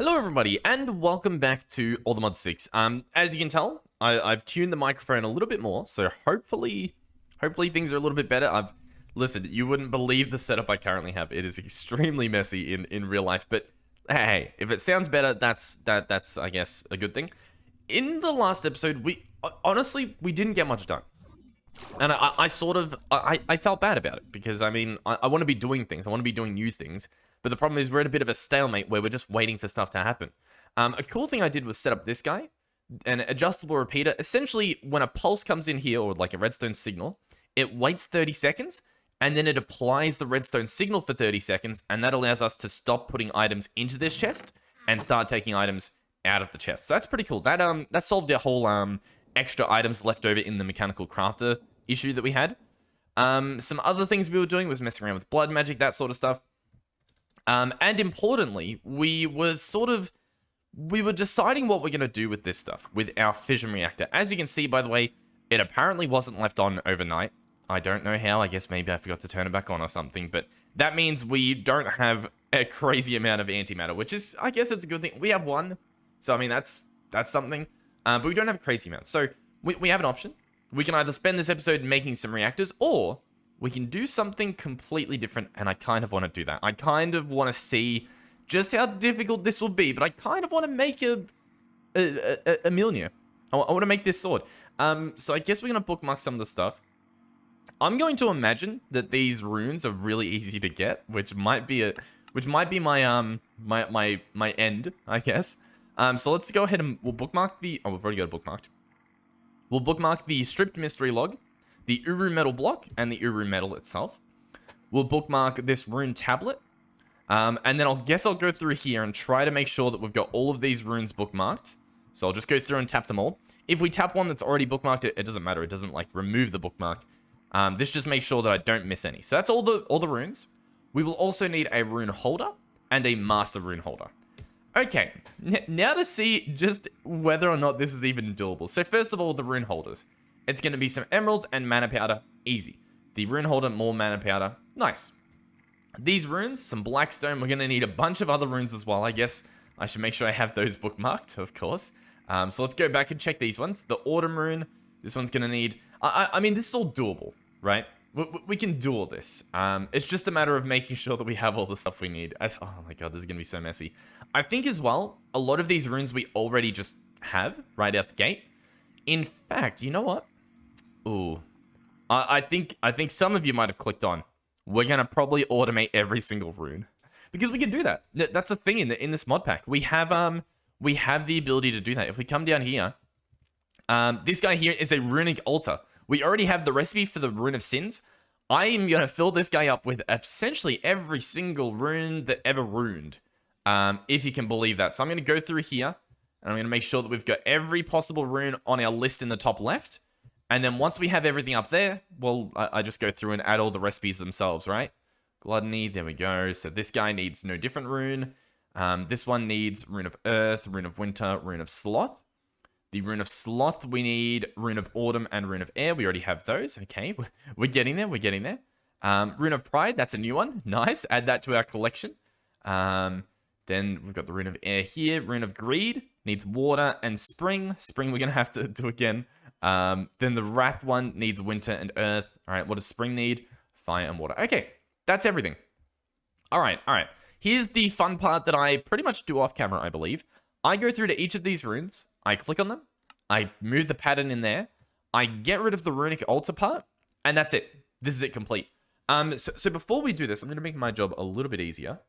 Hello everybody, and welcome back to Allthemod 6. As you can tell, I've tuned the microphone a little bit more, so hopefully things are a little bit better. Listen, you wouldn't believe the setup I currently have. It is extremely messy in real life, but hey, if it sounds better, that's I guess a good thing. In the last episode, honestly we didn't get much done. And I felt bad about it because I want to be doing things. I want to be doing new things. But the problem is we're at a bit of a stalemate where we're just waiting for stuff to happen. A cool thing I did was set up this guy, an adjustable repeater. Essentially, when a pulse comes in here, or like a redstone signal, it waits 30 seconds, and then it applies the redstone signal for 30 seconds, and that allows us to stop putting items into this chest and start taking items out of the chest. So that's pretty cool. That solved the whole extra items left over in the mechanical crafter issue that we had. Some other things we were doing was messing around with blood magic, that sort of stuff. And importantly, we were deciding what we're going to do with this stuff, with our fission reactor. As you can see, by the way, it apparently wasn't left on overnight. I don't know how. I guess maybe I forgot to turn it back on or something. But that means we don't have a crazy amount of antimatter, which is, I guess it's a good thing. We have one. So, I mean, that's something. But we don't have a crazy amount. So, we have an option. We can either spend this episode making some reactors, or we can do something completely different, and I kind of want to do that. I kind of want to see just how difficult this will be, but I kind of want to make a Mjölnir. I want to make this sword. So I guess we're going to bookmark some of the stuff. I'm going to imagine that these runes are really easy to get, which might be my my end, I guess. So let's go ahead and we'll bookmark the... Oh, we've already got it bookmarked. We'll bookmark the stripped mystery log, the Uru metal block, and the Uru metal itself. We'll bookmark this rune tablet. And then I'll go through here and try to make sure that we've got all of these runes bookmarked. So I'll just go through and tap them all. If we tap one that's already bookmarked, it doesn't matter. It doesn't, like, remove the bookmark. This just makes sure that I don't miss any. So that's all the runes. We will also need a rune holder and a master rune holder. Okay, now to see just whether or not this is even doable. So first of all, the rune holders. It's going to be some emeralds and mana powder. Easy. The rune holder, more mana powder. Nice. These runes, some blackstone. We're going to need a bunch of other runes as well. I guess I should make sure I have those bookmarked, of course. So let's go back and check these ones. The autumn rune. This one's going to need... I mean, this is all doable, right? We can do all this. It's just a matter of making sure that we have all the stuff we need. Oh my god, this is going to be so messy. I think as well, a lot of these runes we already just have right out the gate. In fact, you know what? Ooh. I think some of you might have clicked on. We're going to probably automate every single rune. Because we can do that. That's a thing in this mod pack. We have the ability to do that. If we come down here, this guy here is a runic altar. We already have the recipe for the Rune of Sins. I am going to fill this guy up with essentially every single rune that ever runed. If you can believe that. So I'm going to go through here, and I'm going to make sure that we've got every possible rune on our list in the top left. And then once we have everything up there, well, I just go through and add all the recipes themselves, right? Gluttony, there we go. So this guy needs no different rune. This one needs Rune of Earth, Rune of Winter, Rune of Sloth. The Rune of Sloth, we need Rune of Autumn and Rune of Air. We already have those. Okay, we're getting there. We're getting there. Rune of Pride, that's a new one. Nice. Add that to our collection. Then we've got the Rune of Air here. Rune of Greed needs water and spring. Spring we're going to have to do again. Then the Wrath one needs winter and earth. All right, what does spring need? Fire and water. Okay, that's everything. All right. Here's the fun part that I pretty much do off camera, I believe. I go through to each of these runes. I click on them. I move the pattern in there. I get rid of the runic altar part. And that's it. This is it complete. So before we do this, I'm going to make my job a little bit easier.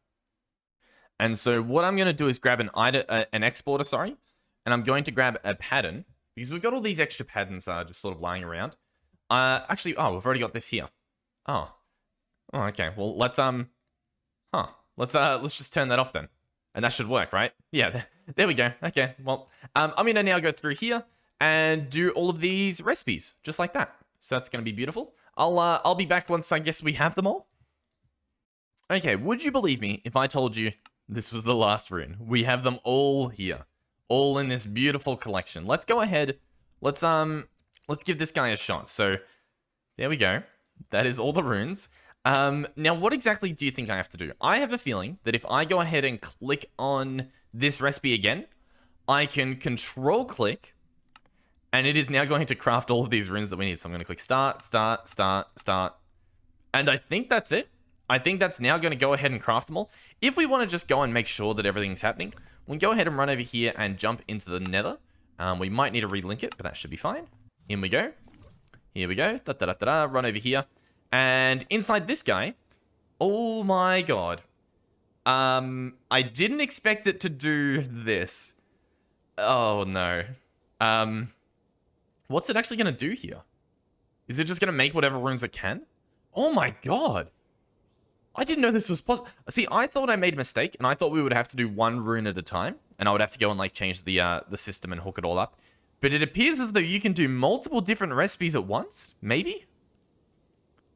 And so what I'm going to do is grab an exporter, sorry. And I'm going to grab a pattern. Because we've got all these extra patterns just sort of lying around. Actually, we've already got this here. Oh, okay. Well, let's just turn that off then. And that should work, right? Yeah, there we go. Okay, well, I'm going to now go through here and do all of these recipes, just like that. So that's going to be beautiful. I'll be back once I guess we have them all. Okay, would you believe me if I told you this was the last rune? We have them all here. All in this beautiful collection. Let's go ahead. Let's give this guy a shot. So, there we go. That is all the runes. Now, what exactly do you think I have to do? I have a feeling that if I go ahead and click on this recipe again, I can control click, and it is now going to craft all of these runes that we need. So I'm going to click start, start, start, start. And I think that's it. I think that's now going to go ahead and craft them all. If we want to just go and make sure that everything's happening, we can go ahead and run over here and jump into the nether. We might need to relink it, but that should be fine. In we go. Here we go. Da, da, da, da, da. Run over here. And inside this guy, oh my god. I didn't expect it to do this. Oh no. What's it actually going to do here? Is it just going to make whatever runes it can? Oh my god. I didn't know this was possible. See, I thought I made a mistake, and I thought we would have to do one rune at a time, and I would have to go and like change the system and hook it all up. But it appears as though you can do multiple different recipes at once. Maybe?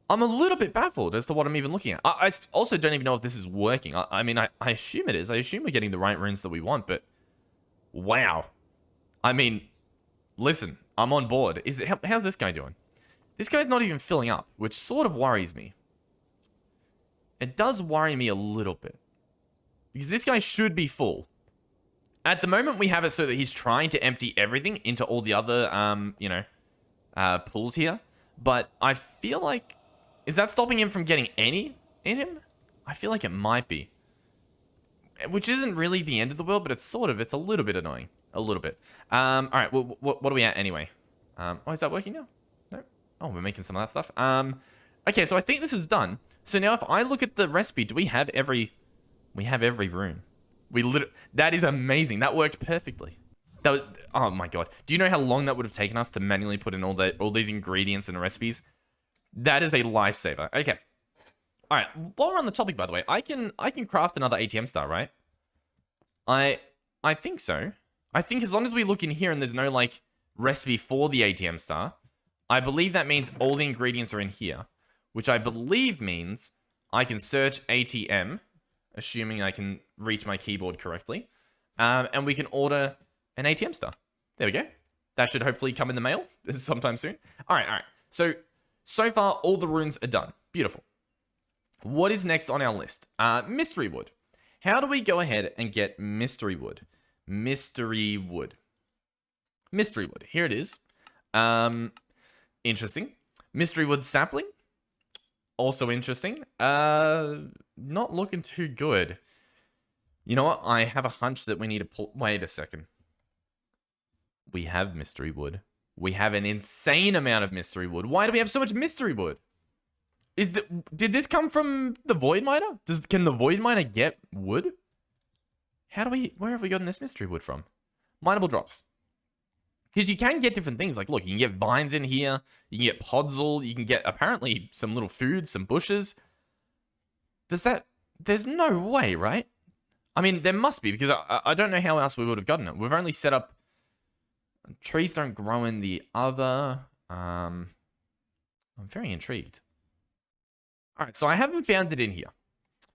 I'm a little bit baffled as to what I'm even looking at. I also don't even know if this is working. I mean, I assume it is. I assume we're getting the right runes that we want, but wow. I mean, listen, I'm on board. How's this guy doing? This guy's not even filling up, which sort of worries me. It does worry me a little bit. Because this guy should be full. At the moment, we have it so that he's trying to empty everything into all the other, pools here. But I feel like... Is that stopping him from getting any in him? I feel like it might be. Which isn't really the end of the world, but it's a little bit annoying. A little bit. Alright, well, what are we at anyway? Oh, is that working now? No? Oh, we're making some of that stuff. Okay, so I think this is done. So now if I look at the recipe, do we have every... We have every rune. That is amazing. That worked perfectly. Oh my god. Do you know how long that would have taken us to manually put in all these ingredients and recipes? That is a lifesaver. Okay. Alright, while we're on the topic, by the way, I can craft another ATM star, right? I think so. I think as long as we look in here and there's no, like, recipe for the ATM star, I believe that means all the ingredients are in here. Which I believe means I can search ATM, assuming I can reach my keyboard correctly, and we can order an ATM star. There we go. That should hopefully come in the mail sometime soon. All right. So far, all the runes are done. Beautiful. What is next on our list? Mystery wood. How do we go ahead and get mystery wood? Mystery wood. Here it is. Interesting. Mystery wood sapling. Also interesting. Not looking too good. You know what? I have a hunch that we need to pull... Wait a second. We have mystery wood. We have an insane amount of mystery wood. Why do we have so much mystery wood? Did this come from the void miner? Can the void miner get wood? Where have we gotten this mystery wood from? Mineable drops. Because you can get different things. Like, look, you can get vines in here. You can get podzol. You can get, apparently, some little food, some bushes. There's no way, right? I mean, there must be, because I don't know how else we would have gotten it. We've only set up... Trees don't grow in the other... I'm very intrigued. Alright, so I haven't found it in here.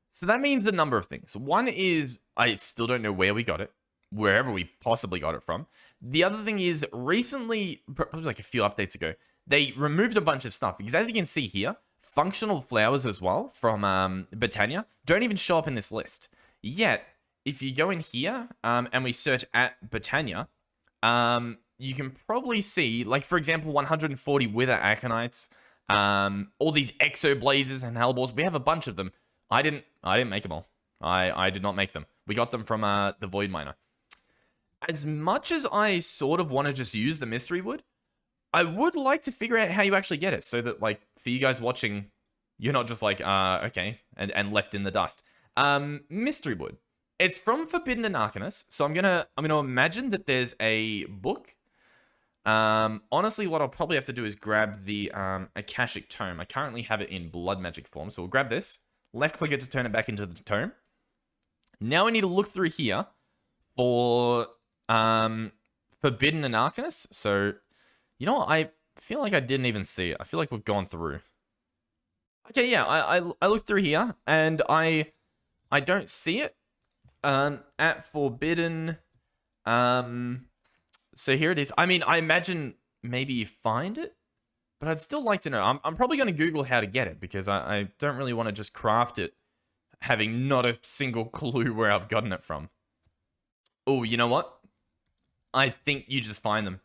So that means a number of things. One is, I still don't know where we got it. Wherever we possibly got it from. The other thing is, recently, probably like a few updates ago, they removed a bunch of stuff. Because as you can see here, functional flowers as well from Britannia don't even show up in this list. Yet, if you go in here and we search at Britannia, you can probably see, like for example, 140 Wither Aconites, all these Exo Blazes and Hellbores. We have a bunch of them. I didn't make them all. I did not make them. We got them from the Void Miner. As much as I sort of want to just use the mystery wood, I would like to figure out how you actually get it, so that, like, for you guys watching, you're not just like, okay, and left in the dust. Mystery wood. It's from Forbidden and Arcanus, so I'm gonna imagine that there's a book. Honestly, what I'll probably have to do is grab the Akashic Tome. I currently have it in blood magic form, so we'll grab this, left click it to turn it back into the tome. Now I need to look through here for Forbidden and Arcanus. So, you know what? I feel like I didn't even see it. I feel like we've gone through. Okay, yeah, I looked through here, and I don't see it. At Forbidden, so here it is. I mean, I imagine maybe you find it, but I'd still like to know. I'm probably going to Google how to get it, because I don't really want to just craft it having not a single clue where I've gotten it from. Oh, you know what? I think you just find them.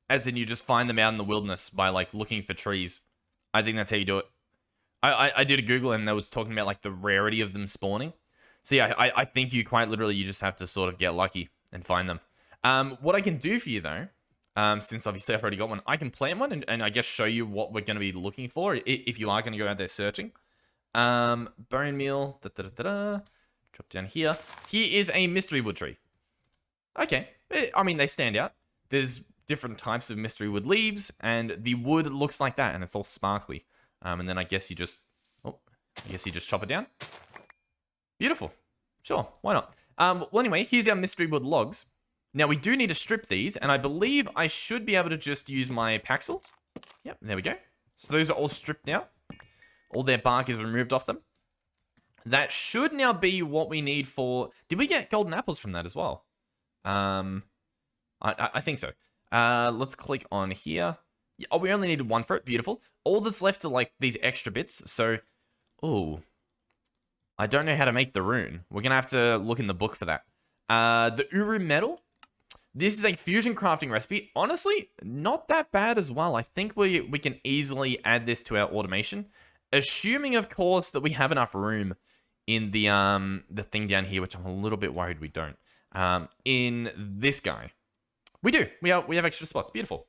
As in, you just find them out in the wilderness by, like, looking for trees. I think that's how you do it. I did a Google and they was talking about, like, the rarity of them spawning. So, yeah, I think you quite literally, you just have to sort of get lucky and find them. What I can do for you, though, since obviously I've already got one, I can plant one and I guess show you what we're going to be looking for if you are going to go out there searching. Bone meal, drop down here. Here is a mystery wood tree. Okay, I mean, they stand out. There's different types of mystery wood leaves, and the wood looks like that, and it's all sparkly. And then I guess you just, chop it down. Beautiful. Sure, why not? Well, anyway, here's our mystery wood logs. Now, we do need to strip these, and I believe I should be able to just use my paxel. Yep, there we go. So those are all stripped now. All their bark is removed off them. That should now be what we need for... Did we get golden apples from that as well? I think so. Let's click on here. Oh, we only needed one for it. Beautiful. All that's left are, like, these extra bits. So, ooh. I don't know how to make the rune. We're going to have to look in the book for that. The Uru metal. This is a fusion crafting recipe. Honestly, not that bad as well. I think we can easily add this to our automation. Assuming, of course, that we have enough room in the thing down here, which I'm a little bit worried we don't. In this guy. We do. We have extra spots. Beautiful.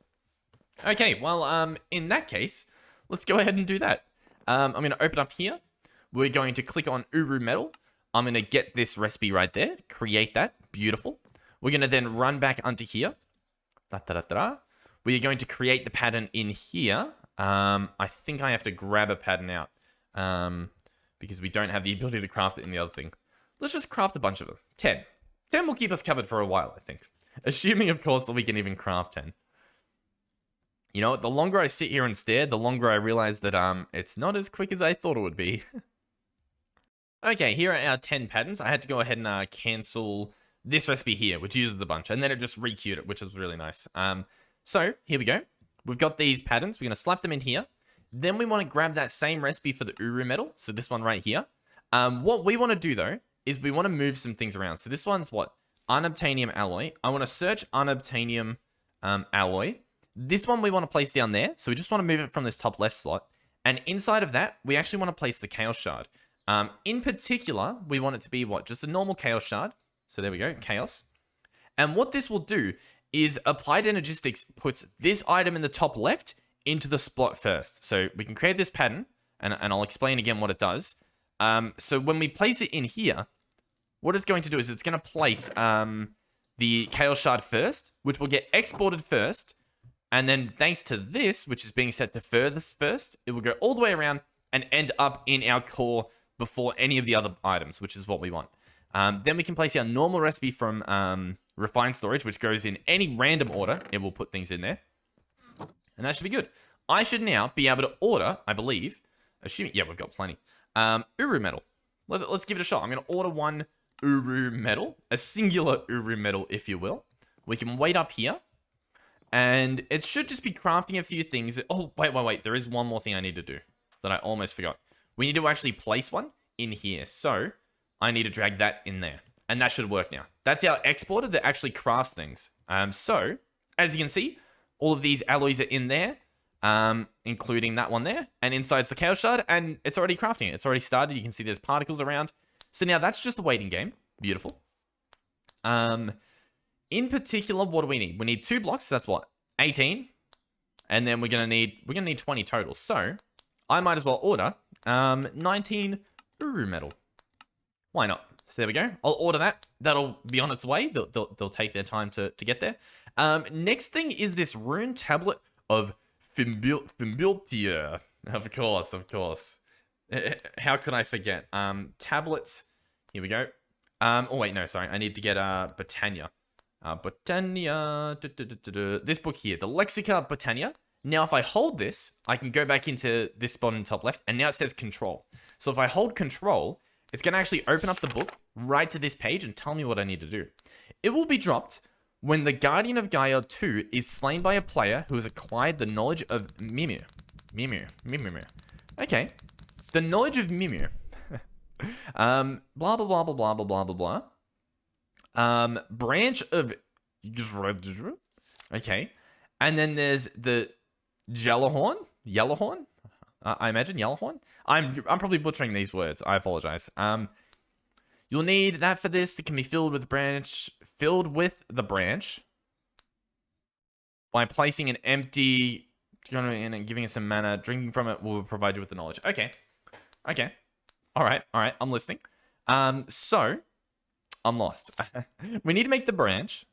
Okay, well, in that case, let's go ahead and do that. I'm going to open up here. We're going to click on Uru Metal. I'm going to get this recipe right there. Create that. Beautiful. We're going to then run back onto here. We're going to create the pattern in here. I think I have to grab a pattern out. Because we don't have the ability to craft it in the other thing. Let's just craft a bunch of them. 10. 10 will keep us covered for a while, I think. Assuming, of course, that we can even craft 10. You know what? The longer I sit here and stare, the longer I realize that it's not as quick as I thought it would be. Okay, here are our 10 patterns. I had to go ahead and cancel this recipe here, which uses a bunch. And then it just re-queued it, which is really nice. So, here we go. We've got these patterns. We're going to slap them in here. Then we want to grab that same recipe for the Uru metal. So this one right here. What we want to do, though, is we want to move some things around. So this one's what? Unobtainium alloy. I want to search unobtainium alloy. This one we want to place down there. So we just want to move it from this top left slot. And inside of that, we actually want to place the chaos shard. In particular, we want it to be what? Just a normal chaos shard. So there we go, chaos. And what this will do is Applied Energistics puts this item in the top left into the spot first. So we can create this pattern, and I'll explain again what it does. So when we place it in here, what it's going to do is it's going to place the chaos shard first, which will get exported first. And then thanks to this, which is being set to furthest first, it will go all the way around and end up in our core before any of the other items, which is what we want. Then we can place our normal recipe from refined storage, which goes in any random order. It will put things in there. And that should be good. I should now be able to order, I believe, assuming, yeah, we've got plenty. Uru metal. Let's give it a shot. I'm going to order one Uru metal, a singular Uru metal, if you will. We can wait up here. And it should just be crafting a few things. Oh, wait. There is one more thing I need to do that I almost forgot. We need to actually place one in here. So I need to drag that in there. And that should work now. That's our exporter that actually crafts things. So, as you can see, all of these alloys are in there, including that one there. And inside's the chaos shard, and it's already crafting it. It's already started. You can see there's particles around. So now that's just a waiting game. Beautiful. In particular, what do we need? We need 2 blocks. So that's what? 18. And then we're gonna need 20 total. So I might as well order 19 Uru metal. Why not? So there we go. I'll order that. That'll be on its way. They'll take their time to get there. Next thing is this rune tablet of Mjölnir. Of course. How could I forget? Tablets. Here we go. Oh wait, no, sorry. I need to get Botania. Botania. This book here, the Lexica Botania. Now, if I hold this, I can go back into this spot in the top left, and now it says control. So if I hold control, it's going to actually open up the book right to this page and tell me what I need to do. It will be dropped when the Guardian of Gaia 2 is slain by a player who has acquired the knowledge of Mimir. Mimir. Okay. The knowledge of Mimir. Blah, blah, blah, blah, blah, blah, blah, blah, blah. Branch of... Okay. And then there's the Yellowhorn? Yellowhorn? I imagine Yellowhorn? I'm probably butchering these words. I apologize. You'll need that for this. It can be filled with the branch by placing an empty and giving it some mana. Drinking from it will provide you with the knowledge. Okay. Okay. All right. I'm listening. So I'm lost. We need to make the branch.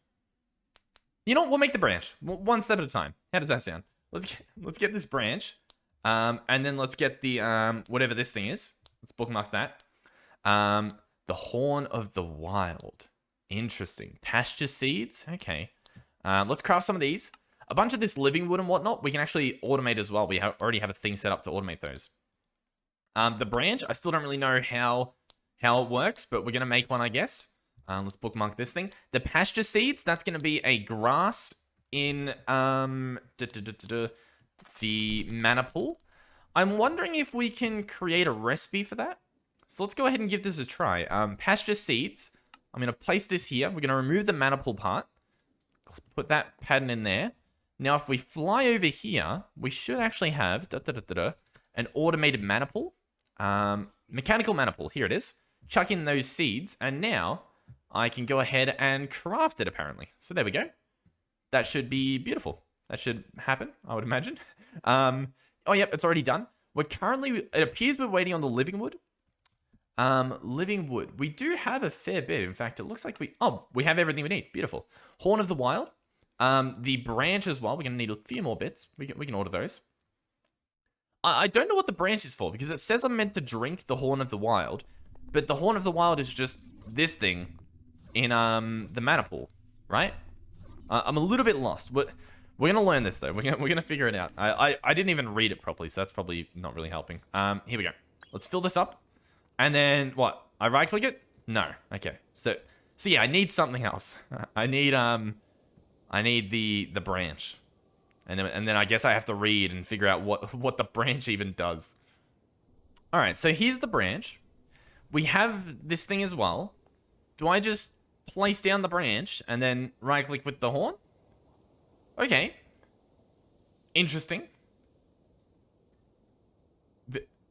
You know what? We'll make the branch one step at a time. How does that sound? Let's get this branch. And then let's get the whatever this thing is. Let's bookmark that. The Horn of the Wild. Interesting. Pasture seeds. Okay. Let's craft some of these. A bunch of this living wood and whatnot, we can actually automate as well. We already have a thing set up to automate those. The branch, I still don't really know how it works, but we're going to make one, I guess. Let's bookmark this thing. The pasture seeds, that's going to be a grass in the mana pool. I'm wondering if we can create a recipe for that. So let's go ahead and give this a try. Pasture seeds. I'm going to place this here. We're going to remove the mana pool part. Put that pattern in there. Now, if we fly over here, we should actually have an automated mana pool. Mechanical mana pool. Here it is. Chuck in those seeds. And now I can go ahead and craft it, apparently. So there we go. That should be beautiful. That should happen, I would imagine. Oh, yep, it's already done. It appears we're waiting on the living wood. Living wood. We do have a fair bit. In fact, it looks like we have everything we need. Beautiful. Horn of the Wild. The branch as well. We're going to need a few more bits. We can order those. I don't know what the branch is for, because it says I'm meant to drink the Horn of the Wild, but the Horn of the Wild is just this thing in the mana pool, right? I'm a little bit lost. We're going to learn this, though. We're going to figure it out. I didn't even read it properly, so that's probably not really helping. Here we go. Let's fill this up. And then, what? I right-click it? No. Okay. So yeah, I need something else. I need the branch. And then I guess I have to read and figure out what the branch even does. All right, so here's the branch. We have this thing as well. Do I just place down the branch and then right-click with the horn? Okay. Interesting.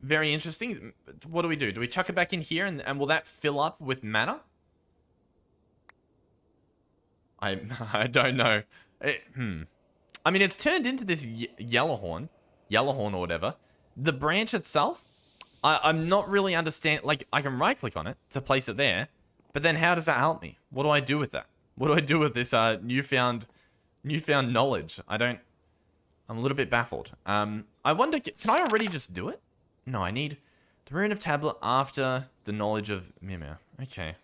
Very interesting. What do we do? Do we chuck it back in here and will that fill up with mana? I don't know. I mean, it's turned into this Yellowhorn or whatever. The branch itself, I'm not really understand. Like, I can right-click on it to place it there, but then how does that help me? What do I do with that? What do I do with this newfound knowledge? I'm a little bit baffled. I wonder, can I already just do it? No, I need the Rune of Tablet after the knowledge of Mjölnir. Okay.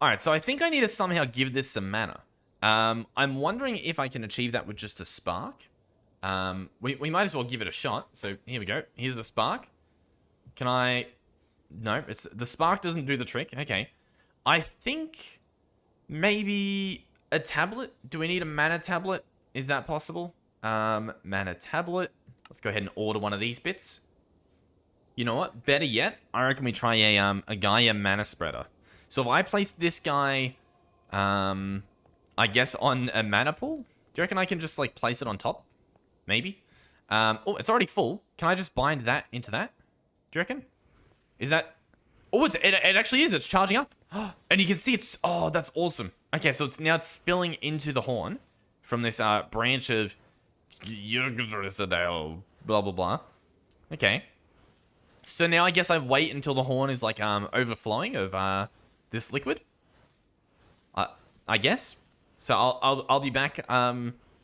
Alright, so I think I need to somehow give this some mana. I'm wondering if I can achieve that with just a spark. We might as well give it a shot. So here we go. Here's the spark. Can I... No, the spark doesn't do the trick. Okay. I think maybe a tablet. Do we need a mana tablet? Is that possible? Mana tablet. Let's go ahead and order one of these bits. You know what? Better yet, I reckon we try a Gaia mana spreader. So if I place this guy, I guess on a mana pool, do you reckon I can just like place it on top? Maybe. Oh, it's already full. Can I just bind that into that? Do you reckon? Is that? Oh, it actually is. It's charging up, and you can see it's. Oh, that's awesome. Okay, so it's spilling into the horn from this branch of blah blah blah. Okay. So now I guess I wait until the horn is like overflowing of this liquid. I guess. So I'll be back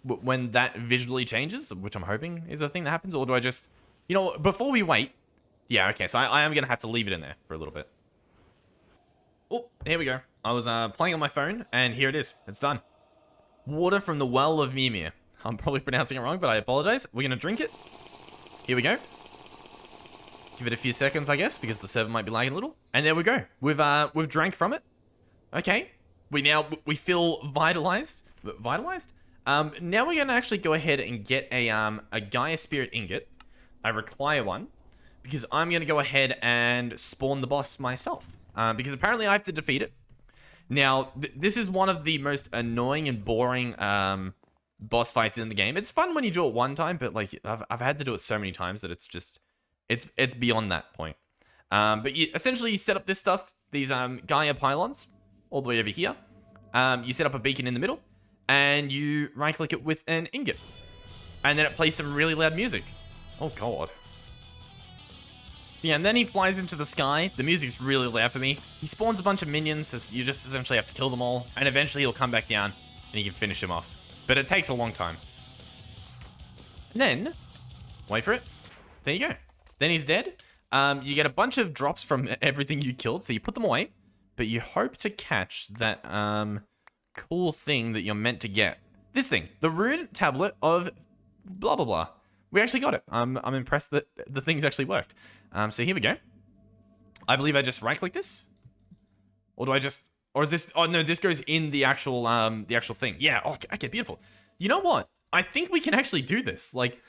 when that visually changes, which I'm hoping is a thing that happens, or do I just, you know, before we wait. Yeah, okay. So I am gonna have to leave it in there for a little bit. Oh, here we go. I was playing on my phone, and here it is. It's done. Water from the well of Mjölnir. I'm probably pronouncing it wrong, but I apologize. We're gonna drink it. Here we go. Give it a few seconds, I guess, because the server might be lagging a little. And there we go. We've drank from it. Okay. We feel vitalized. Vitalized? Now we're gonna actually go ahead and get a Gaia Spirit ingot. I require one because I'm going to go ahead and spawn the boss myself. Because apparently I have to defeat it. Now, this is one of the most annoying and boring boss fights in the game. It's fun when you do it one time, but like I've had to do it so many times that it's just it's beyond that point. But you essentially set up this stuff, these Gaia pylons, all the way over here. You set up a beacon in the middle, and you right-click it with an ingot, and then it plays some really loud music. Oh god. Yeah, and then he flies into the sky. The music's really loud for me. He spawns a bunch of minions, so you just essentially have to kill them all, and eventually he'll come back down, and you can finish him off. But it takes a long time. And then, wait for it. There you go. Then he's dead. You get a bunch of drops from everything you killed, so you put them away, but you hope to catch that cool thing that you're meant to get. This thing, the rune tablet of blah blah blah. We actually got it. I'm impressed that the things actually worked. So here we go. I believe I just right-click this, or do I just, or is this? Oh no, this goes in the actual thing. Yeah. Oh, okay, beautiful. You know what? I think we can actually do this. Like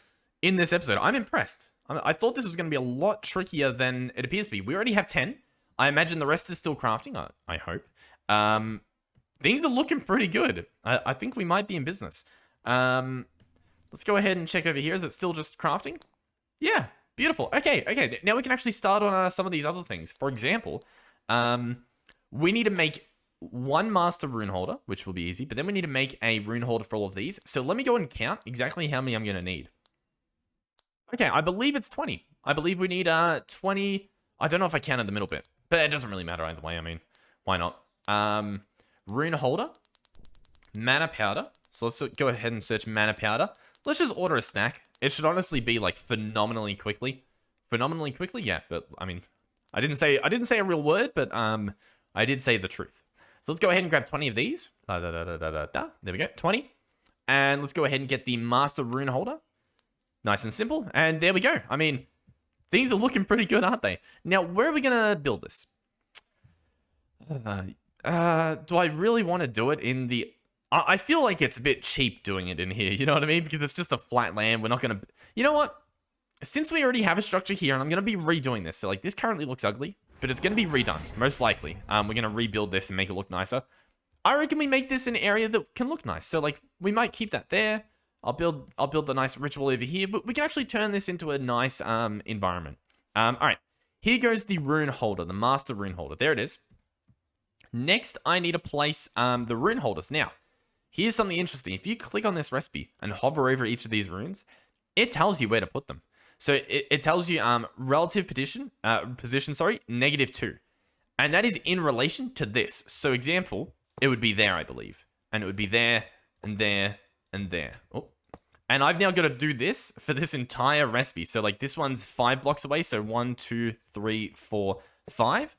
in this episode, I'm impressed. I thought this was going to be a lot trickier than it appears to be. We already have 10. I imagine the rest is still crafting. I hope. Things are looking pretty good. I think we might be in business. Let's go ahead and check over here. Is it still just crafting? Yeah. Beautiful. Okay. Now we can actually start on some of these other things. For example, we need to make one master rune holder, which will be easy, but then we need to make a rune holder for all of these. So let me go and count exactly how many I'm going to need. Okay, I believe it's 20. I believe we need 20. I don't know if I counted the middle bit, but it doesn't really matter either way. I mean, why not? Rune holder, mana powder. So let's go ahead and search mana powder. Let's just order a stack. It should honestly be like phenomenally quickly. Phenomenally quickly, yeah. But I mean, I didn't say a real word, but I did say the truth. So let's go ahead and grab 20 of these. There we go, 20. And let's go ahead and get the master rune holder. Nice and simple. And there we go. I mean, things are looking pretty good, aren't they? Now, where are we gonna build this? Do I really want to do it in the... I feel like it's a bit cheap doing it in here, you know what I mean? Because it's just a flat land. We're not going to... You know what? Since we already have a structure here, and I'm going to be redoing this. So, like, this currently looks ugly, but it's going to be redone, most likely. We're going to rebuild this and make it look nicer. I reckon we make this an area that can look nice. So, like, we might keep that there. I'll build the nice ritual over here, but we can actually turn this into a nice environment. All right. Here goes the rune holder, the master rune holder. There it is. Next, I need to place the rune holders. Now, here's something interesting. If you click on this recipe and hover over each of these runes, it tells you where to put them. So it tells you relative position, -2. And that is in relation to this. So example, it would be there, I believe. And it would be there, and there, and there. Oh. And I've now got to do this for this entire recipe. So like this one's 5 blocks away. So 1, 2, 3, 4, 5.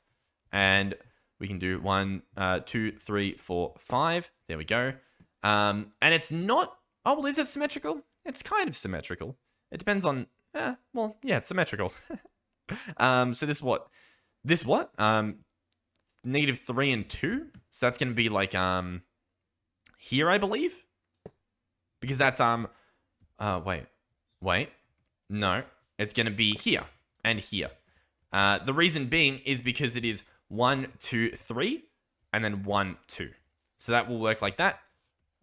And we can do 1, 2, 3, 4, 5. There we go. And it's not... Oh, well, is it symmetrical? It's kind of symmetrical. It depends on... well, yeah, it's symmetrical. So this what? This what? -3 and 2. So that's going to be like, here, I believe. Because that's, wait. No, it's going to be here and here. The reason being is because it is 1, 2, 3, and then 1, 2. So that will work like that.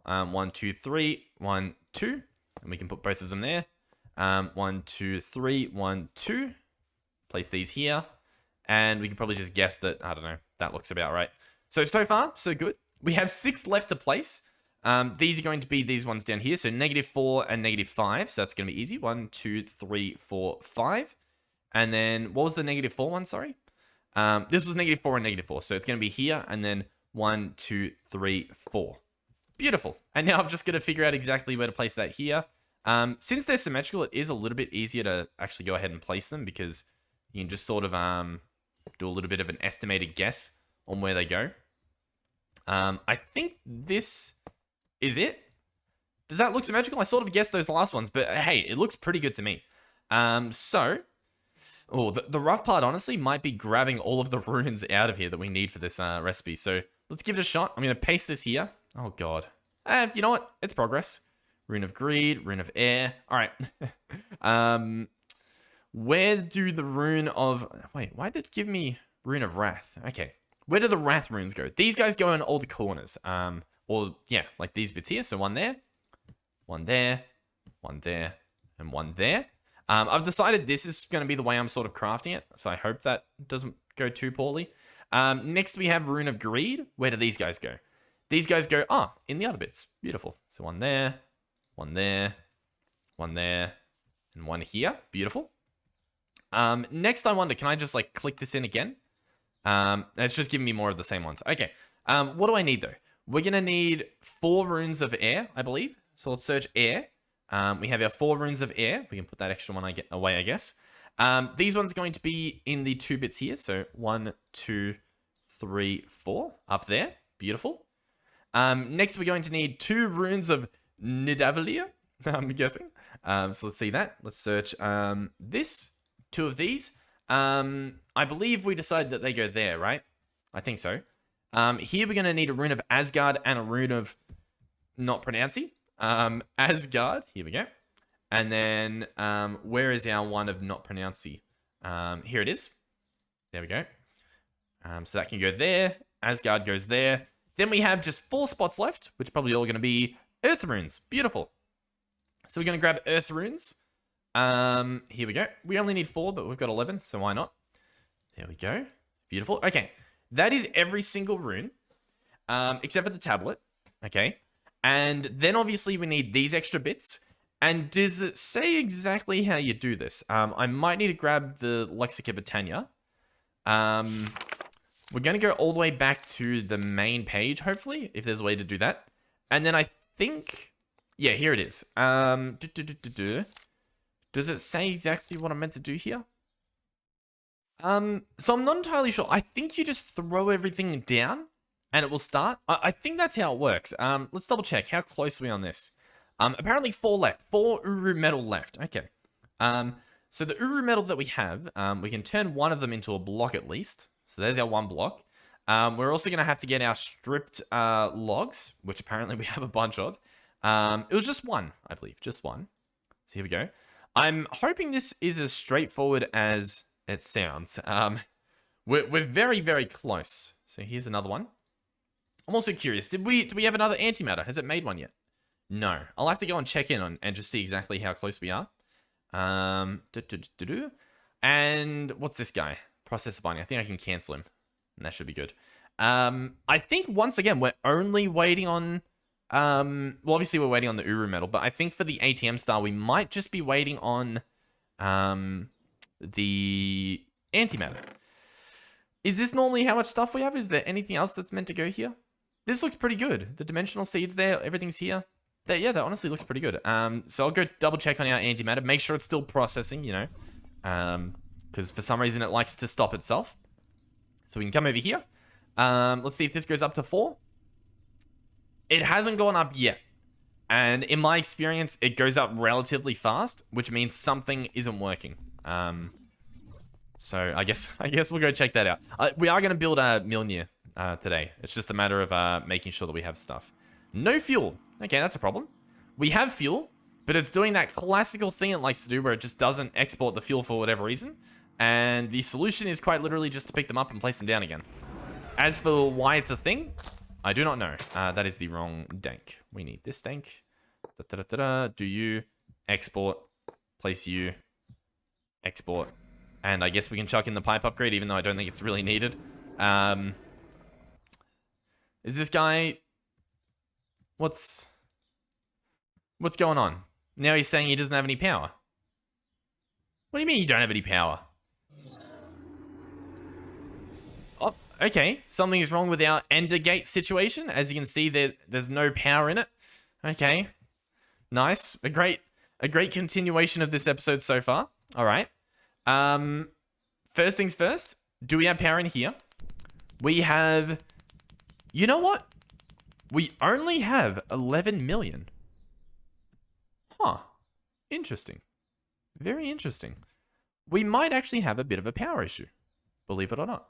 1, 2, 3, 1, 2. And we can put both of them there. 1, 2, 3, 1, 2. Place these here. And we can probably just guess that, I don't know, that looks about right. So far, so good. We have 6 left to place. These are going to be these ones down here. So -4 and -5. So that's going to be easy. 1, 2, 3, 4, 5. And then, what was the -4 one? Sorry. This was -4 and -4. So it's going to be here. And then 1, 2, 3, 4. Beautiful. And now I've just got to figure out exactly where to place that here. Since they're symmetrical, it is a little bit easier to actually go ahead and place them because you can just sort of do a little bit of an estimated guess on where they go. I think this is it. Does that look symmetrical? I sort of guessed those last ones, but hey, it looks pretty good to me. The rough part, honestly, might be grabbing all of the runes out of here that we need for this recipe. So let's give it a shot. I'm going to paste this here. Oh, God. You know what? It's progress. Rune of Greed, Rune of Air. All right. Where do the rune of... Wait, why did it give me rune of wrath? Okay. Where do the wrath runes go? These guys go in all the corners. Or, yeah, like these bits here. So one there, one there, one there, and one there. I've decided this is going to be the way I'm sort of crafting it. So I hope that doesn't go too poorly. Next, we have Rune of Greed. Where do these guys go? These guys go, in the other bits. Beautiful. So one there, one there, one there, and one here. Beautiful. Next, I wonder, can I just, like, click this in again? It's just giving me more of the same ones. Okay. What do I need, though? We're going to need 4 runes of air, I believe. So let's search air. We have our 4 runes of air. We can put that extra one away, I guess. These ones are going to be in the 2 bits here. So 1, 2, 3, 4 up there. Beautiful. Next, we're going to need 2 runes of Nidavellir, I'm guessing. So let's see that. Let's search this. 2 of these. I believe we decided that they go there, right? I think so. Here we're going to need a rune of Asgard and a rune of not pronouncing. Asgard. Here we go. And then, where is our one of not pronouncing? Here it is. There we go. So that can go there. Asgard goes there. Then we have just 4 spots left, which are probably all going to be earth runes. Beautiful. So we're going to grab earth runes. Here we go. We only need 4, but we've got 11, so why not? There we go. Beautiful. Okay. That is every single rune, except for the tablet. Okay. And then obviously we need these extra bits. And does it say exactly how you do this? I might need to grab the Lexica Britannia. We're going to go all the way back to the main page, hopefully, if there's a way to do that. And then I think... Yeah, here it is. Does it say exactly what I'm meant to do here? So I'm not entirely sure. I think you just throw everything down and it will start. I think that's how it works. Let's double check. How close are we on this? Apparently 4 left. 4 Uru metal left. Okay. So the Uru metal that we have, we can turn one of them into a block at least. So there's our 1 block. We're also going to have to get our stripped logs, which apparently we have a bunch of. It was just 1, I believe. Just 1. So here we go. I'm hoping this is as straightforward as it sounds. We're very, very close. So here's another one. I'm also curious. Do we have another antimatter? Has it made one yet? No. I'll have to go and check in on and just see exactly how close we are. And what's this guy? Processor binding. I think I can cancel him. And that should be good. I think once again, we're only waiting on... well, obviously we're waiting on the Uru metal, but I think for the ATM star, we might just be waiting on the antimatter. Is this normally how much stuff we have? Is there anything else that's meant to go here? This looks pretty good. The dimensional seeds there, everything's here. Yeah, that honestly looks pretty good. So I'll go double check on our antimatter, make sure it's still processing, you know, because for some reason it likes to stop itself. So we can come over here. Let's see if this goes up to 4. It hasn't gone up yet. And in my experience, it goes up relatively fast, which means something isn't working. So I guess we'll go check that out. We are going to build a Mjölnir today. It's just a matter of making sure that we have stuff. No fuel. Okay, that's a problem. We have fuel, but it's doing that classical thing it likes to do where it just doesn't export the fuel for whatever reason. And the solution is quite literally just to pick them up and place them down again. As for why it's a thing, I do not know. That is the wrong dank. We need this dank. Do you export, place you, export. And I guess we can chuck in the pipe upgrade, even though I don't think it's really needed. Is this guy... What's going on? Now he's saying he doesn't have any power. What do you mean you don't have any power? Oh, okay. Something is wrong with our Ender Gate situation. As you can see, there's no power in it. Okay. Nice. A great continuation of this episode so far. All right. First things first. Do we have power in here? We have... You know what? We only have 11 million. Huh. Interesting. Very interesting. We might actually have a bit of a power issue. Believe it or not.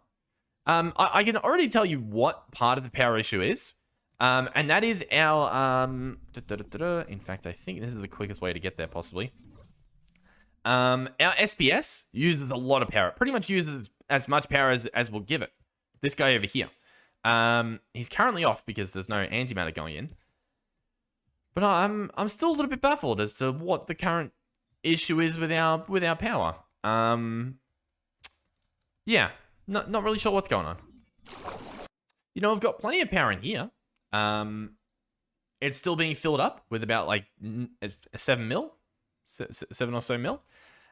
I can already tell you what part of the power issue is. And that is our... In fact, I think this is the quickest way to get there, possibly. Our SPS uses a lot of power. It pretty much uses as much power as we'll give it. This guy over here. He's currently off because there's no antimatter going in. But I'm still a little bit baffled as to what the current issue is with our power. Yeah, not really sure what's going on. You know, I've got plenty of power in here. It's still being filled up with about like 7 mil, 7 or so mil.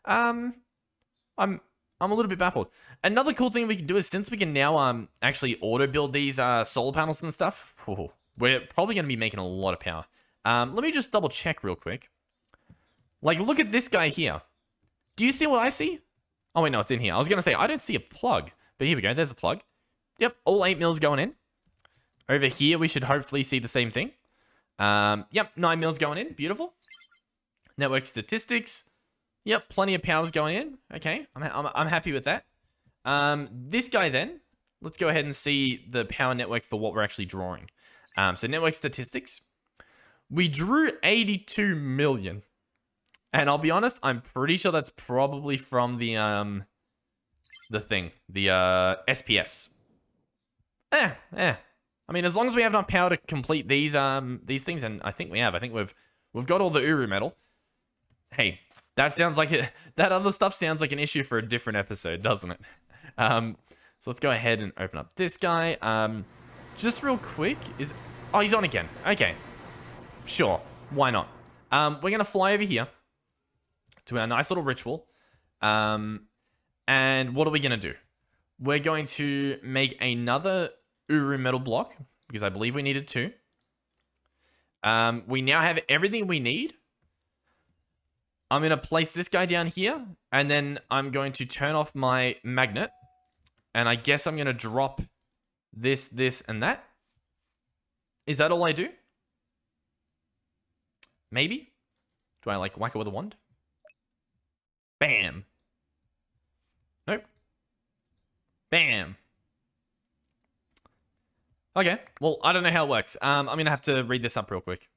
I'm a little bit baffled. Another cool thing we can do is, since we can now actually auto build these solar panels and stuff, we're probably going to be making a lot of power. Let me just double check real quick. Like, look at this guy here. Do you see what I see? Oh wait, no, it's in here. I was going to say I don't see a plug, but here we go. There's a plug. Yep, all 8 mils going in. Over here, we should hopefully see the same thing. Yep, 9 mils going in. Beautiful. Network statistics. Yep, plenty of powers going in. Okay, I'm happy with that. This guy then, let's go ahead and see the power network for what we're actually drawing. So network statistics. We drew 82 million. And I'll be honest, I'm pretty sure that's probably from the SPS. I mean, as long as we have enough power to complete these things, and I think we have. I think we've got all the Uru metal. Hey, that sounds like it. That other stuff sounds like an issue for a different episode, doesn't it? So let's go ahead and open up this guy. Just real quick, oh, he's on again. Okay, sure, why not? We're gonna fly over here to our nice little ritual. And what are we gonna do? We're going to make another Uru metal block, because I believe we needed 2. We now have everything we need. I'm going to place this guy down here, and then I'm going to turn off my magnet, and I guess I'm going to drop this, and that. Is that all I do? Maybe? Do I, like, whack it with a wand? Bam. Nope. Bam. Okay, well, I don't know how it works. I'm going to have to read this up real quick.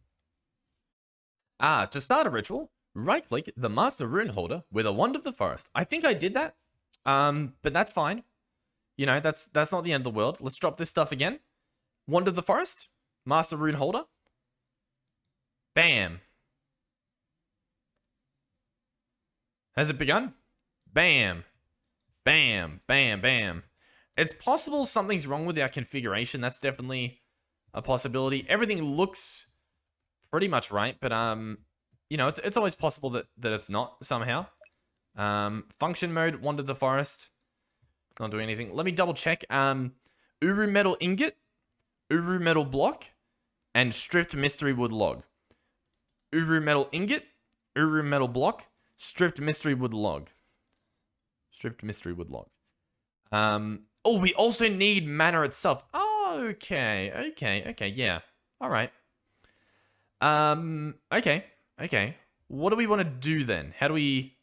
To start a ritual, right-click the Master Rune Holder with a Wand of the Forest. I think I did that, but that's fine. You know, that's not the end of the world. Let's drop this stuff again. Wand of the Forest, Master Rune Holder. Bam. Has it begun? Bam. Bam, bam, bam. It's possible something's wrong with our configuration. That's definitely a possibility. Everything looks pretty much right, but you know, it's always possible that it's not somehow. Function mode, Wand of the Forest. Not doing anything. Let me double check. Uru metal ingot, Uru metal block, and stripped mystery wood log. Uru metal ingot, Uru metal block, stripped mystery wood log. Stripped mystery wood log. Oh, we also need mana itself. Oh, okay, yeah. All right. Okay. What do we want to do then? How do we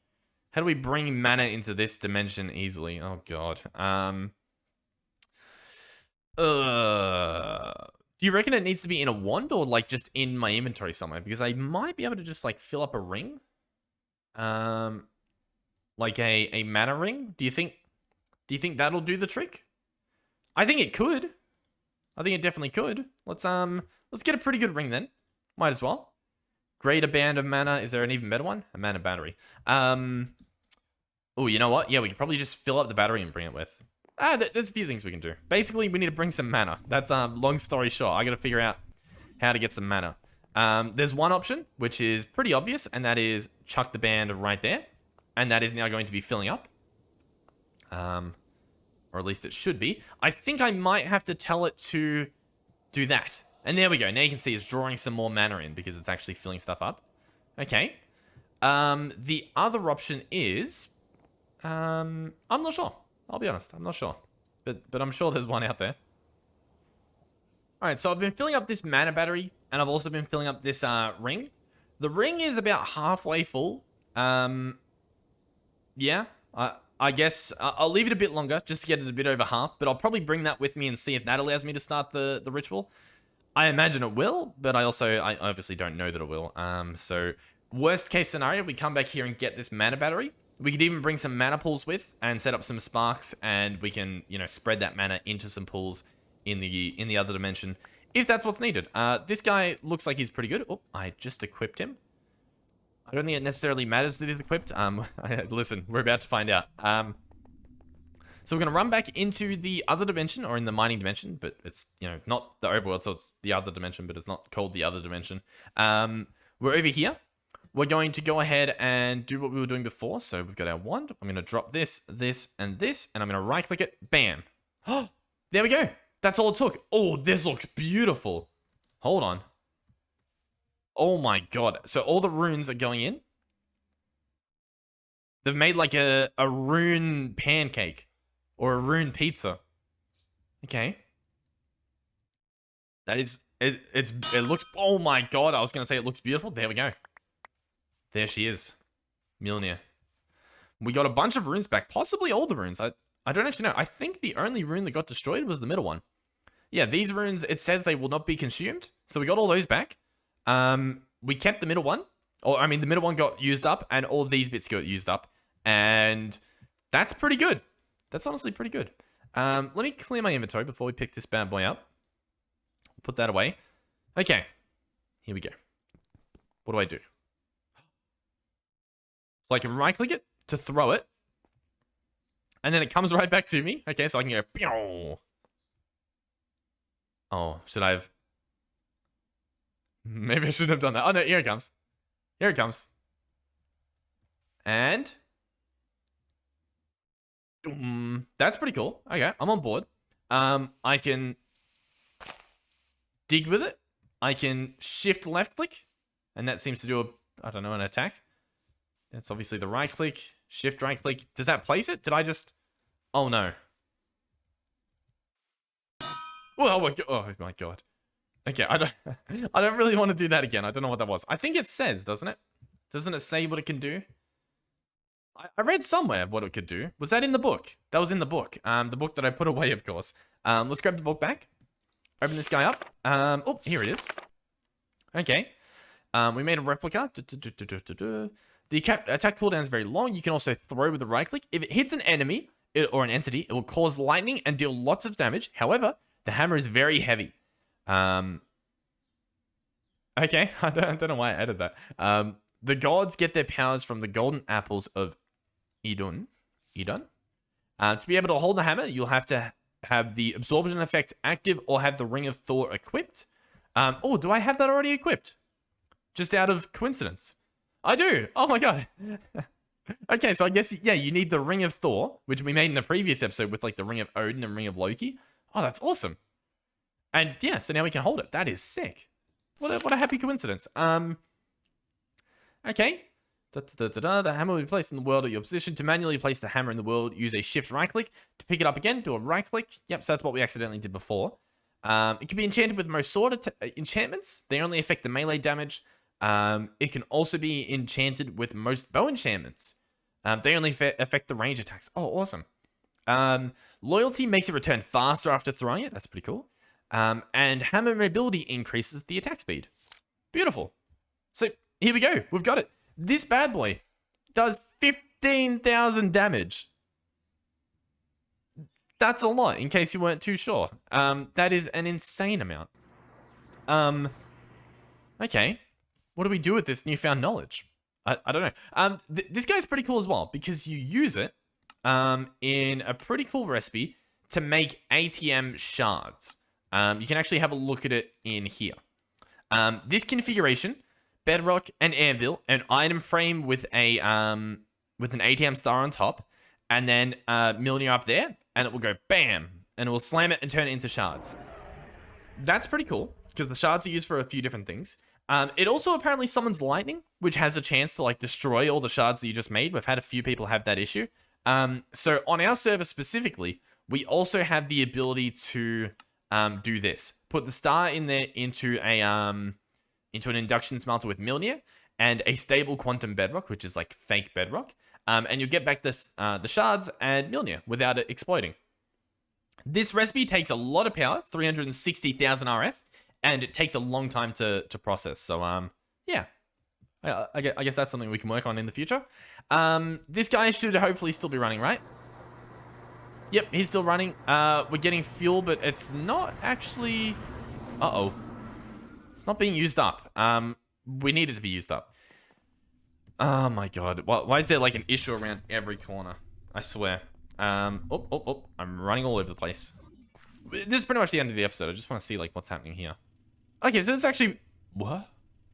bring mana into this dimension easily? Oh god. Do you reckon it needs to be in a wand, or like just in my inventory somewhere? Because I might be able to just like fill up a ring. Like a mana ring. Do you think that'll do the trick? I think it could. I think it definitely could. Let's get a pretty good ring then. Might as well. Greater band of mana. Is there an even better one? A mana battery. Oh, you know what? Yeah, we could probably just fill up the battery and bring it with. There's a few things we can do. Basically, we need to bring some mana. That's long story short. I got to figure out how to get some mana. There's one option, which is pretty obvious, and that is chuck the band right there. And that is now going to be filling up. Or at least it should be. I think I might have to tell it to do that. And there we go. Now you can see it's drawing some more mana in because it's actually filling stuff up. Okay. The other option is... I'm not sure. I'll be honest. I'm not sure. But I'm sure there's one out there. Alright, so I've been filling up this mana battery. And I've also been filling up this ring. The ring is about halfway full. Yeah. I guess I'll leave it a bit longer just to get it a bit over half, but I'll probably bring that with me and see if that allows me to start the ritual. I imagine it will, but I obviously don't know that it will. So Worst case scenario, we come back here and get this mana battery. We could even bring some mana pools with and set up some sparks, and we can, you know, spread that mana into some pools in the other dimension if that's what's needed. This guy looks like he's pretty good. Oh, I just equipped him. I don't think it necessarily matters that he's equipped. Listen, we're about to find out. So we're going to run back into the other dimension, or in the mining dimension, but it's, you know, not the overworld, so it's the other dimension, but it's not called the other dimension. We're over here. We're going to go ahead and do what we were doing before. So we've got our wand. I'm going to drop this, this, and this, and I'm going to right-click it. Bam. Oh, there we go. That's all it took. Oh, this looks beautiful. Hold on. Oh my god. So all the runes are going in. They've made like a rune pancake. Or a rune pizza. Okay. That is... It looks... Oh my god. I was going to say it looks beautiful. There we go. There she is. Mjölnir. We got a bunch of runes back. Possibly all the runes. I don't actually know. I think the only rune that got destroyed was the middle one. Yeah, these runes, it says they will not be consumed. So we got all those back. We kept the middle one. Or, I mean, the middle one got used up. And all of these bits got used up. And that's pretty good. That's honestly pretty good. Let me clear my inventory before we pick this bad boy up. Put that away. Okay. Here we go. What do I do? So I can right-click it to throw it. And then it comes right back to me. Okay, so I can go... Pew! Oh, should I have... Maybe I shouldn't have done that. Oh, no, here it comes. Here it comes. And... That's pretty cool. Okay, I'm on board. I can... dig with it. I can shift left-click. And that seems to do I don't know, an attack. That's obviously the right click, shift right click. Does that place it? Did I just... Oh no. Oh my god. Okay, I don't really want to do that again. I don't know what that was. I think it says, doesn't it? Doesn't it say what it can do? I read somewhere what it could do. Was that in the book? That was in the book. The book that I put away, of course. Let's grab the book back. Open this guy up. Oh, here it is. Okay. We made a replica. The attack cooldown is very long. You can also throw with the right click. If it hits an enemy or an entity, it will cause lightning and deal lots of damage. However, the hammer is very heavy. Okay, I don't know why I added that. The gods get their powers from the golden apples of Idun. To be able to hold the hammer, you'll have to have the absorption effect active or have the Ring of Thor equipped. Oh, do I have that already equipped? Just out of coincidence. I do. Oh my god. Okay, so I guess, yeah, you need the Ring of Thor, which we made in a previous episode with like the Ring of Odin and Ring of Loki. Oh, that's awesome. And yeah, so now we can hold it. That is sick. What a happy coincidence. Okay. The hammer will be placed in the world at your position. To manually place the hammer in the world, use a shift right click. To pick it up again, do a right click. Yep, so that's what we accidentally did before. It can be enchanted with most sword enchantments. They only affect the melee damage. It can also be enchanted with most bow enchantments. They only affect the range attacks. Oh, awesome. Loyalty makes it return faster after throwing it. That's pretty cool. And hammer mobility increases the attack speed. Beautiful. So here we go. We've got it. This bad boy does 15,000 damage. That's a lot, in case you weren't too sure. That is an insane amount. Okay. What do we do with this newfound knowledge? I don't know. This guy's pretty cool as well, because you use it in a pretty cool recipe to make ATM shards. You can actually have a look at it in here. This configuration, bedrock, an anvil, an item frame with a with an ATM star on top, and then Mjölnir up there, and it will go bam, and it will slam it and turn it into shards. That's pretty cool, because the shards are used for a few different things. It also apparently summons lightning, which has a chance to like destroy all the shards that you just made. We've had a few people have that issue. So on our server specifically, we also have the ability to do this. Put the star in there into an induction smelter with Mjölnir and a stable quantum bedrock, which is like fake bedrock. And you'll get back the shards and Mjölnir without it exploding. This recipe takes a lot of power, 360,000 RF, and it takes a long time to process. So, yeah, I guess that's something we can work on in the future. This guy should hopefully still be running, right? Yep, he's still running. We're getting fuel, but it's not actually... Uh-oh. It's not being used up. We need it to be used up. Oh my god. Why is there like an issue around every corner? I swear. I'm running all over the place. This is pretty much the end of the episode. I just want to see like what's happening here. Okay, so it's actually... What?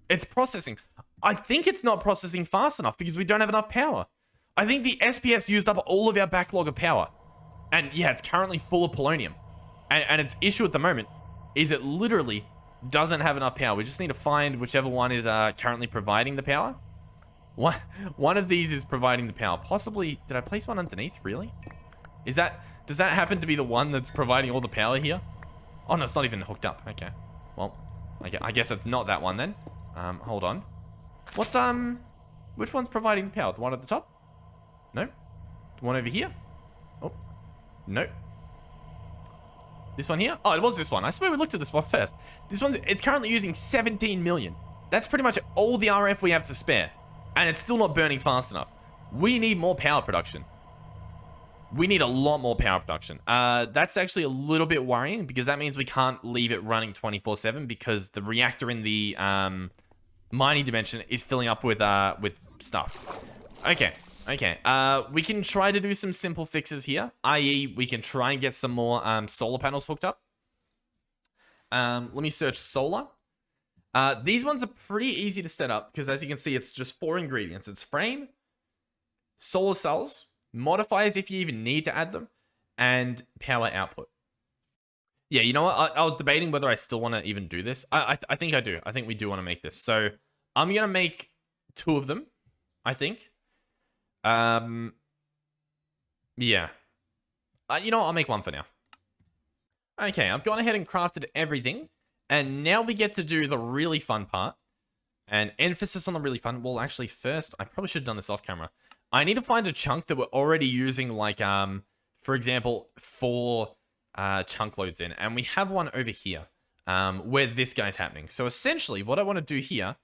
It's processing. I think it's not processing fast enough because we don't have enough power. I think the SPS used up all of our backlog of power. And yeah, it's currently full of polonium. And its issue at the moment is it literally doesn't have enough power. We just need to find whichever one is currently providing the power. One of these is providing the power. Possibly, did I place one underneath? Really? Does that happen to be the one that's providing all the power here? Oh no, it's not even hooked up. Okay. Well, I guess it's not that one then. Hold on. Which one's providing the power? The one at the top? No? The one over here? Oh. No. This one here? Oh, it was this one. I swear we looked at this one first. This one, it's currently using 17 million. That's pretty much all the RF we have to spare. And it's still not burning fast enough. We need more power production. We need a lot more power production. That's actually a little bit worrying because that means we can't leave it running 24/7 because the reactor in the mining dimension is filling up with stuff. Okay. We can try to do some simple fixes here, i.e. we can try and get some more solar panels hooked up. Let me search solar. These ones are pretty easy to set up because as you can see, it's just 4 ingredients. It's frame, solar cells, modifiers if you even need to add them, and power output. Yeah, you know what? I was debating whether I still want to even do this. I think I do. I think we do want to make this. So I'm going to make 2 of them, I think. Yeah. You know what? I'll make 1 for now. Okay, I've gone ahead and crafted everything. And now we get to do the really fun part. And emphasis on the really fun. Well, actually, first, I probably should have done this off camera. I need to find a chunk that we're already using, like, for example, 4 chunk loads in. And we have one over here, where this guy's happening. So essentially, what I want to do here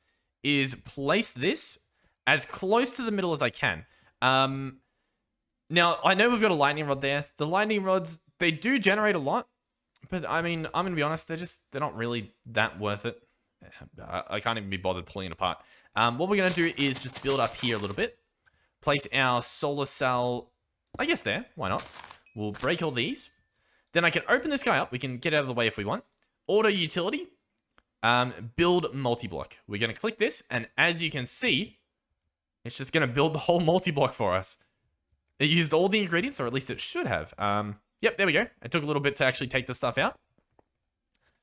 is place this as close to the middle as I can. Now, I know we've got a lightning rod there. The lightning rods, they do generate a lot. But, I mean, I'm going to be honest, they're not really that worth it. I can't even be bothered pulling it apart. What we're going to do is just build up here a little bit. Place our solar cell, I guess there. Why not? We'll break all these. Then I can open this guy up. We can get out of the way if we want. Auto utility. Build multi-block. We're going to click this. And as you can see, it's just going to build the whole multi-block for us. It used all the ingredients, or at least it should have. Yep, there we go. It took a little bit to actually take the stuff out.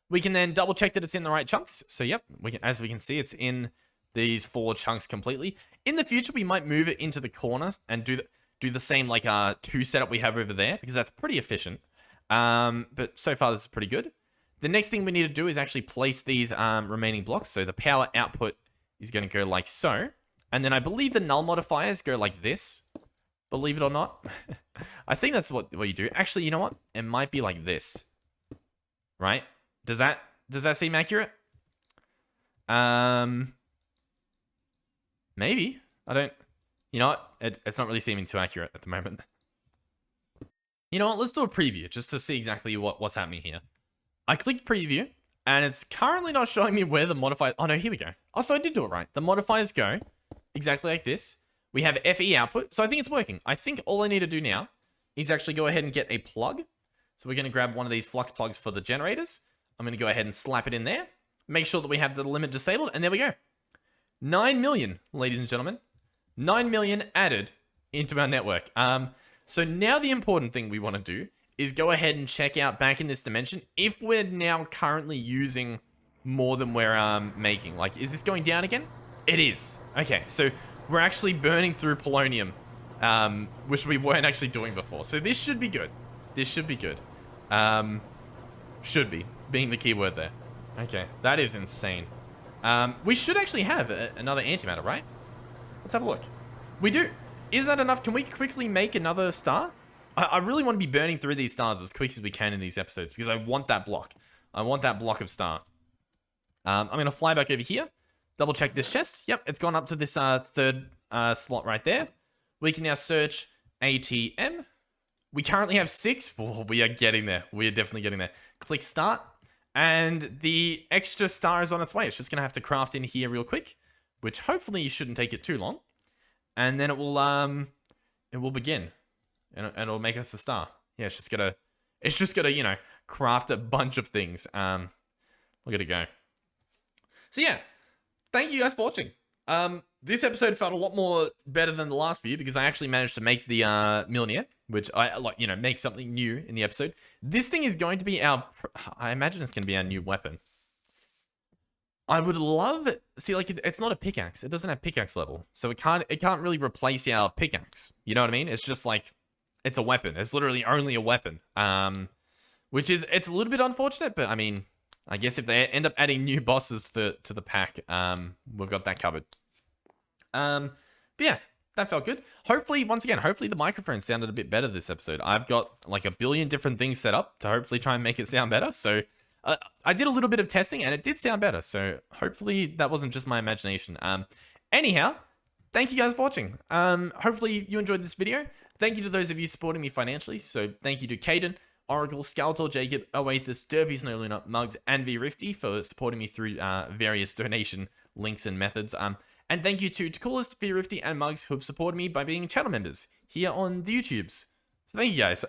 We can then double check that it's in the right chunks. So yep, as we can see, it's in these 4 chunks completely. In the future, we might move it into the corners and do the same like 2 setup we have over there because that's pretty efficient. But so far, this is pretty good. The next thing we need to do is actually place these remaining blocks. So the power output is going to go like so. And then I believe the null modifiers go like this. Believe it or not. I think that's what you do. Actually, you know what? It might be like this. Right? Does that seem accurate? Maybe. I don't... You know what? It's not really seeming too accurate at the moment. You know what? Let's do a preview just to see exactly what's happening here. I clicked preview, and it's currently not showing me where the modifiers... Oh, no, here we go. Oh, so I did do it right. The modifiers go exactly like this. We have FE output, so I think it's working. I think all I need to do now is actually go ahead and get a plug. So we're going to grab one of these flux plugs for the generators. I'm going to go ahead and slap it in there. Make sure that we have the limit disabled, and there we go. 9 million, ladies and gentlemen. 9 million added into our network. So now the important thing we want to do is go ahead and check out back in this dimension if we're now currently using more than we're making. Like, is this going down again? It is. Okay, so we're actually burning through polonium, which we weren't actually doing before. So this should be good. This should be good. Should be, being the key word there. Okay, that is insane. We should actually have another antimatter, right? Let's have a look. We do. Is that enough? Can we quickly make another star? I really want to be burning through these stars as quick as we can in these episodes because I want that block. I want that block of star. I'm going to fly back over here double check this chest. Yep, it's gone up to this third slot right there. We can now search ATM. We currently have 6. Oh, we are getting there. We are definitely getting there. Click start. And the extra star is on its way. It's just going to have to craft in here real quick, which hopefully shouldn't take it too long. And then it will begin. And it'll make us a star. Yeah, it's just gonna, you know, craft a bunch of things. Look at it go. So yeah, thank you guys for watching. This episode felt a lot more better than the last few because I actually managed to make the Mjölnir, which I like, you know, make something new in the episode. This thing is going to be I imagine it's going to be our new weapon. I would love it. See, like, it's not a pickaxe. It doesn't have pickaxe level, so it can't really replace our pickaxe. You know what I mean? It's just like, it's a weapon. It's literally only a weapon. Which is, it's a little bit unfortunate, but I mean, I guess if they end up adding new bosses to the pack, we've got that covered. But yeah, that felt good. Hopefully, once again, hopefully the microphone sounded a bit better this episode. I've got like a billion different things set up to hopefully try and make it sound better. So I did a little bit of testing and it did sound better. So hopefully that wasn't just my imagination. Anyhow, thank you guys for watching. Hopefully you enjoyed this video. Thank you to those of you supporting me financially. So thank you to Caden, Oracle, Skeletor, Jacob, Oathus, Derby's No Luna, Mugs, and V-Rifty for supporting me through various donation links and methods. And thank you to Coolest, V-Rifty, and Mugs who have supported me by being channel members here on the YouTubes. So thank you guys.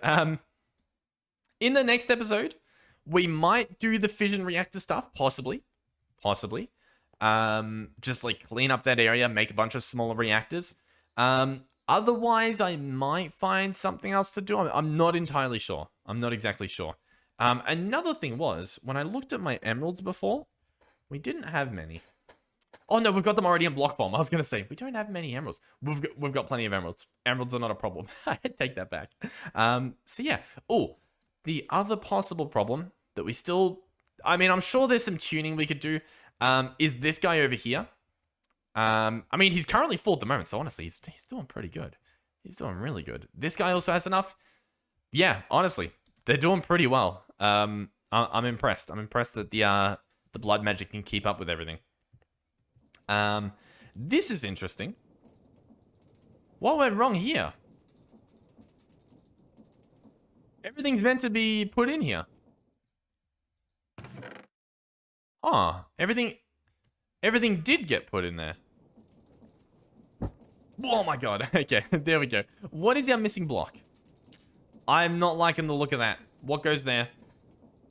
In the next episode, we might do the fission reactor stuff, possibly. Just like clean up that area, make a bunch of smaller reactors. Otherwise, I might find something else to do. I'm not entirely sure. I'm not exactly sure. Another thing was, when I looked at my emeralds before, we didn't have many. Oh no, we've got them already in block form. I was going to say, we don't have many emeralds. We've got plenty of emeralds. Emeralds are not a problem. I take that back. So yeah. Oh, the other possible problem that we still... I mean, I'm sure there's some tuning we could do. Is this guy over here. I mean, he's currently full at the moment, so honestly, he's doing pretty good. He's doing really good. This guy also has enough. Yeah, honestly, they're doing pretty well. I'm impressed. I'm impressed that the blood magic can keep up with everything. This is interesting. What went wrong here? Everything's meant to be put in here. Oh, everything did get put in there. Oh my god. Okay, there we go. What is our missing block? I'm not liking the look of that. What goes there?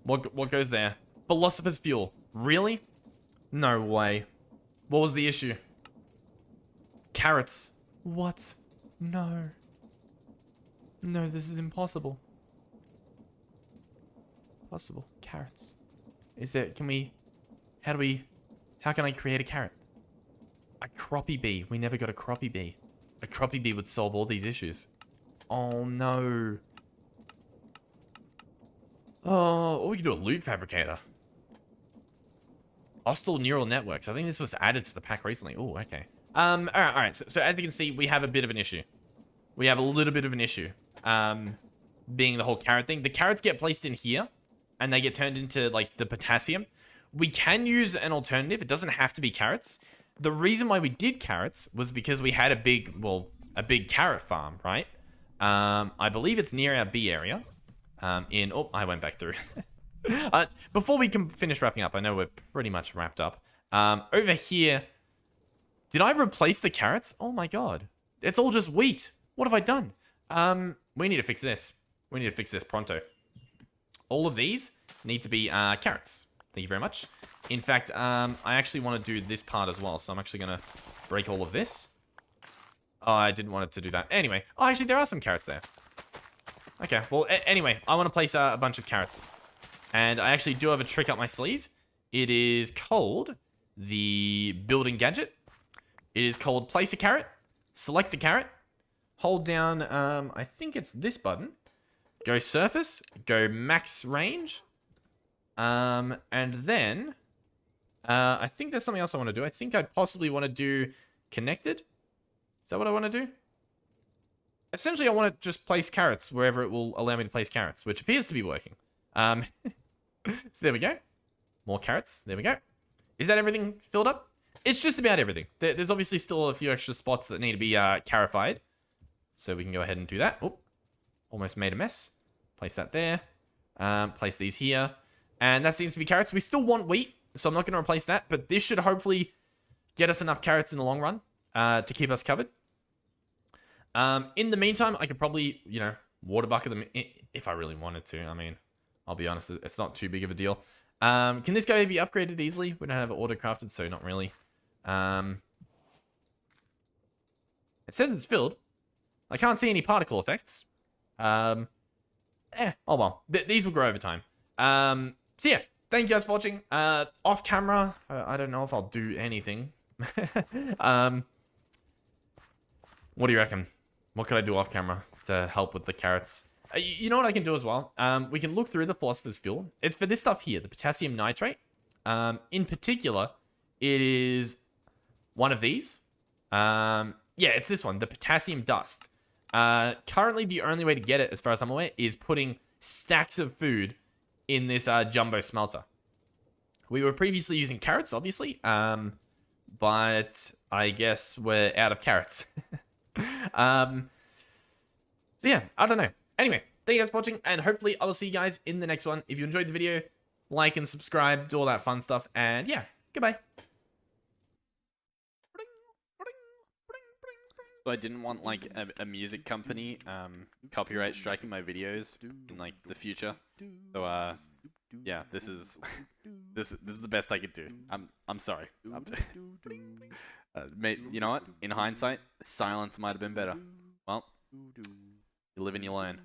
What goes there? Philosopher's fuel. Really? No way. What was the issue? Carrots. What? No. No, this is impossible. Possible. Carrots. Is there... Can we... How can I create a carrot? A croppy bee. We never got a croppy bee. A croppy bee would solve all these issues. Oh, no. Oh, or we could do a loot fabricator. Hostile neural networks. I think this was added to the pack recently. Oh, okay. All right. So as you can see, we have a bit of an issue. We have a little bit of an issue. Being the whole carrot thing. The carrots get placed in here, and they get turned into, like, the potassium. We can use an alternative. It doesn't have to be carrots. The reason why we did carrots was because we had a big carrot farm, right? I believe it's near our bee area. Oh, I went back through. Before we can finish wrapping up, I know we're pretty much wrapped up. Over here, did I replace the carrots? Oh my god. It's all just wheat. What have I done? We need to fix this. We need to fix this pronto. All of these need to be carrots. Thank you very much. In fact, I actually want to do this part as well, so I'm actually going to break all of this. Oh, I didn't want it to do that. Anyway. Oh, actually, there are some carrots there. Okay, well, anyway, I want to place a bunch of carrots. And I actually do have a trick up my sleeve. It is called the building gadget. It is called place a carrot. Select the carrot. Hold down, I think it's this button. Go surface. Go max range. And then, I think there's something else I want to do. I think I possibly want to do connected. Is that what I want to do? Essentially, I want to just place carrots wherever it will allow me to place carrots, which appears to be working. So there we go. More carrots. There we go. Is that everything filled up? it's just about everything. There's obviously still a few extra spots that need to be carified. So we can go ahead and do that. Oh, almost made a mess. Place that there. Place these here. And that seems to be carrots. We still want wheat, so I'm not going to replace that. But this should hopefully get us enough carrots in the long run to keep us covered. In the meantime, I could probably, you know, water bucket them if I really wanted to. I mean, I'll be honest, it's not too big of a deal. Can this guy be upgraded easily? We don't have it auto-crafted, so not really. It says it's filled. I can't see any particle effects. Oh well. These will grow over time. So yeah, thank you guys for watching. Off camera, I don't know if I'll do anything. What do you reckon? What could I do off camera to help with the carrots? You know what I can do as well? We can look through the Philosopher's Fuel. It's for this stuff here, the potassium nitrate. In particular, it is one of these. Yeah, it's this one, the potassium dust. Currently, the only way to get it, as far as I'm aware, is putting stacks of food in this jumbo smelter. We were previously using carrots, obviously, but I guess we're out of carrots. So yeah, I don't know. Anyway, thank you guys for watching, and hopefully I will see you guys in the next one. If you enjoyed the video, like and subscribe, do all that fun stuff, and yeah, goodbye. So I didn't want like a music company copyright striking my videos in like the future. So yeah, this is the best I could do. I'm sorry. You know what? In hindsight, silence might have been better. Well, you live and you learn.